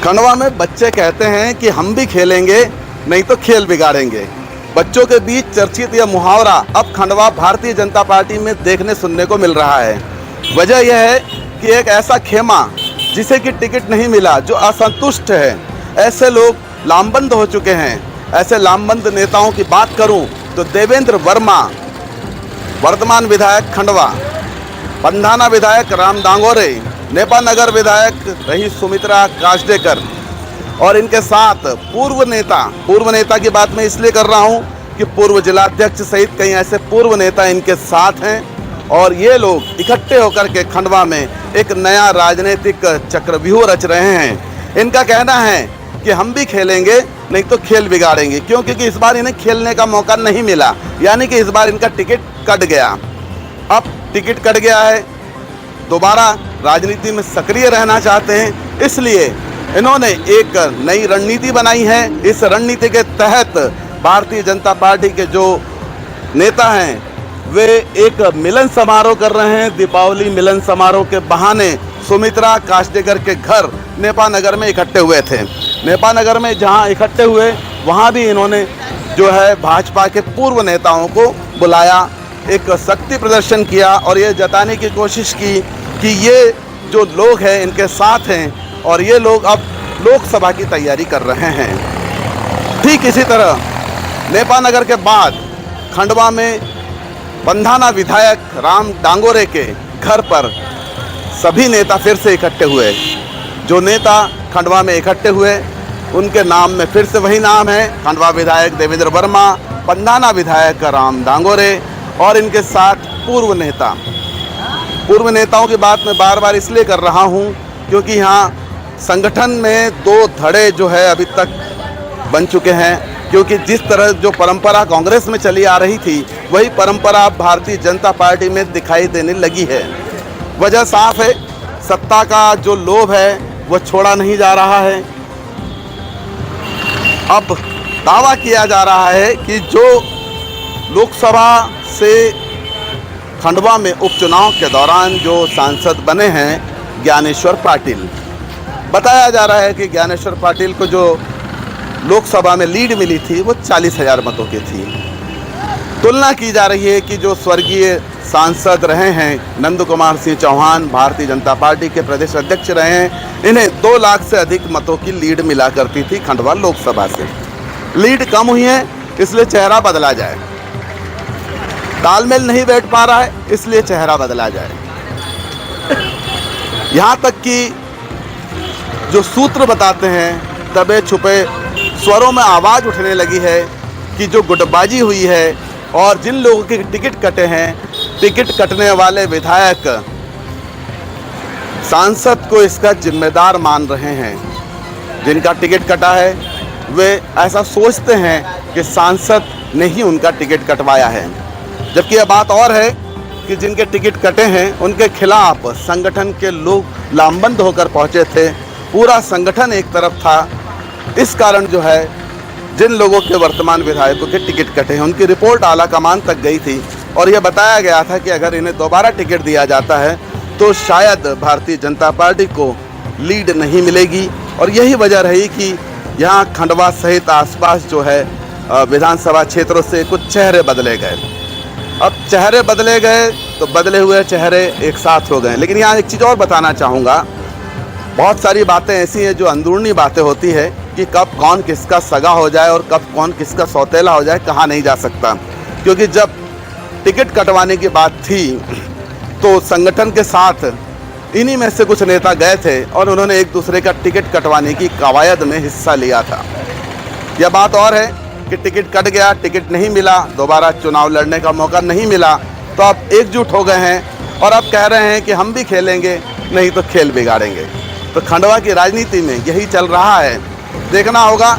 खंडवा में बच्चे कहते हैं कि हम भी खेलेंगे, नहीं तो खेल बिगाड़ेंगे। बच्चों के बीच चर्चित यह मुहावरा अब खंडवा भारतीय जनता पार्टी में देखने सुनने को मिल रहा है। वजह यह है कि एक ऐसा खेमा जिसे कि टिकट नहीं मिला, जो असंतुष्ट है, ऐसे लोग लामबंद हो चुके हैं। ऐसे लामबंद नेताओं की बात करूं तो देवेंद्र वर्मा, वर्तमान विधायक खंडवा, पंधाना विधायक राम दांगोरे, नेपा नगर विधायक रही सुमित्रा काष्डेकर और इनके साथ पूर्व नेता की बात मैं इसलिए कर रहा हूं कि पूर्व जिलाध्यक्ष सहित कई ऐसे पूर्व नेता इनके साथ हैं और ये लोग इकट्ठे होकर के खंडवा में एक नया राजनीतिक चक्रव्यूह रच रहे हैं। इनका कहना है कि हम भी खेलेंगे, नहीं तो खेल बिगाड़ेंगे। क्यों? क्योंकि इस बार इन्हें खेलने का मौका नहीं मिला, यानी कि इस बार इनका टिकट कट गया। अब टिकट कट गया है, दोबारा राजनीति में सक्रिय रहना चाहते हैं, इसलिए इन्होंने एक नई रणनीति बनाई है। इस रणनीति के तहत भारतीय जनता पार्टी के जो नेता हैं वे एक मिलन समारोह कर रहे हैं। दीपावली मिलन समारोह के बहाने सुमित्रा काष्डेकर के घर नेपा नगर में इकट्ठे हुए थे। नेपा नगर में जहां इकट्ठे हुए वहां भी इन्होंने जो है भाजपा के पूर्व नेताओं को बुलाया, एक शक्ति प्रदर्शन किया और ये जताने की कोशिश की कि ये जो लोग हैं इनके साथ हैं और ये लोग अब लोकसभा की तैयारी कर रहे हैं। ठीक इसी तरह नेपा नगर के बाद खंडवा में पंधाना विधायक राम दांगोरे के घर पर सभी नेता फिर से इकट्ठे हुए। जो नेता खंडवा में इकट्ठे हुए उनके नाम में फिर से वही नाम है, खंडवा विधायक देवेंद्र वर्मा, पंधाना विधायक राम दांगोरे और इनके साथ पूर्व नेताओं की बात मैं बार बार इसलिए कर रहा हूं क्योंकि यहाँ संगठन में दो धड़े जो है अभी तक बन चुके हैं। क्योंकि जिस तरह जो परंपरा कांग्रेस में चली आ रही थी वही परंपरा भारतीय जनता पार्टी में दिखाई देने लगी है। वजह साफ है, सत्ता का जो लोभ है वो छोड़ा नहीं जा रहा है। अब दावा किया जा रहा है कि जो लोकसभा से खंडवा में उपचुनाव के दौरान जो सांसद बने हैं ज्ञानेश्वर पाटिल, बताया जा रहा है कि ज्ञानेश्वर पाटिल को जो लोकसभा में लीड मिली थी वो 40,000 मतों की थी। तुलना की जा रही है कि जो स्वर्गीय सांसद रहे हैं नंद कुमार सिंह चौहान, भारतीय जनता पार्टी के प्रदेश अध्यक्ष रहे हैं, इन्हें 2 लाख से अधिक मतों की लीड मिला करती थी खंडवा लोकसभा से। लीड कम हुई है इसलिए चेहरा बदला जाए, तालमेल नहीं बैठ पा रहा है इसलिए चेहरा बदला जाए। यहाँ तक कि जो सूत्र बताते हैं दबे छुपे स्वरों में आवाज़ उठने लगी है कि जो गुटबाजी हुई है और जिन लोगों के टिकट कटे हैं, टिकट कटने वाले विधायक सांसद को इसका जिम्मेदार मान रहे हैं। जिनका टिकट कटा है वे ऐसा सोचते हैं कि सांसद ने ही उनका टिकट कटवाया है, जबकि यह बात और है कि जिनके टिकट कटे हैं उनके खिलाफ संगठन के लोग लामबंद होकर पहुंचे थे। पूरा संगठन एक तरफ था। इस कारण जो है जिन लोगों के वर्तमान विधायकों के टिकट कटे हैं उनकी रिपोर्ट आला कमान तक गई थी और यह बताया गया था कि अगर इन्हें दोबारा टिकट दिया जाता है तो शायद भारतीय जनता पार्टी को लीड नहीं मिलेगी। और यही वजह रही कि यहाँ खंडवा सहित आसपास जो है विधानसभा क्षेत्रों से कुछ चेहरे बदले गए। अब चेहरे बदले गए तो बदले हुए चेहरे एक साथ हो गए। लेकिन यहाँ एक चीज़ और बताना चाहूँगा, बहुत सारी बातें ऐसी हैं जो अंदरूनी बातें होती है कि कब कौन किसका सगा हो जाए और कब कौन किसका सौतेला हो जाए कहा नहीं जा सकता। क्योंकि जब टिकट कटवाने की बात थी तो संगठन के साथ इन्हीं में से कुछ नेता गए थे और उन्होंने एक दूसरे का टिकट कटवाने की कवायद में हिस्सा लिया था। यह बात और है कि टिकट कट गया, टिकट नहीं मिला, दोबारा चुनाव लड़ने का मौका नहीं मिला, तो अब एकजुट हो गए हैं और अब कह रहे हैं कि हम भी खेलेंगे, नहीं तो खेल बिगाड़ेंगे। तो खंडवा की राजनीति में यही चल रहा है। देखना होगा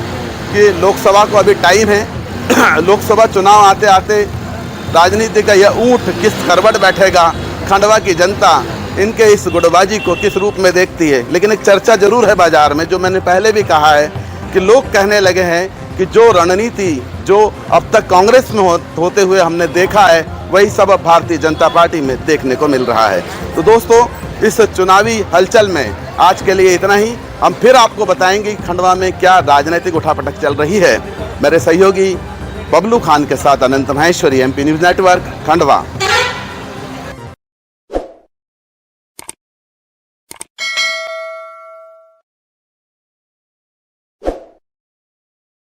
कि लोकसभा को अभी टाइम है। लोकसभा चुनाव आते आते राजनीति का यह ऊँट किस करवट बैठेगा, खंडवा की जनता इनके इस गुटबाजी को किस रूप में देखती है। लेकिन एक चर्चा जरूर है बाजार में, जो मैंने पहले भी कहा है कि लोग कहने लगे हैं कि जो रणनीति जो अब तक कांग्रेस में होते हुए हमने देखा है वही सब अब भारतीय जनता पार्टी में देखने को मिल रहा है। तो दोस्तों, इस चुनावी हलचल में आज के लिए इतना ही। हम फिर आपको बताएंगे कि खंडवा में क्या राजनीतिक उठापटक चल रही है। मेरे सहयोगी बबलू खान के साथ Anant Maheshwari, MP news network, Khandwa.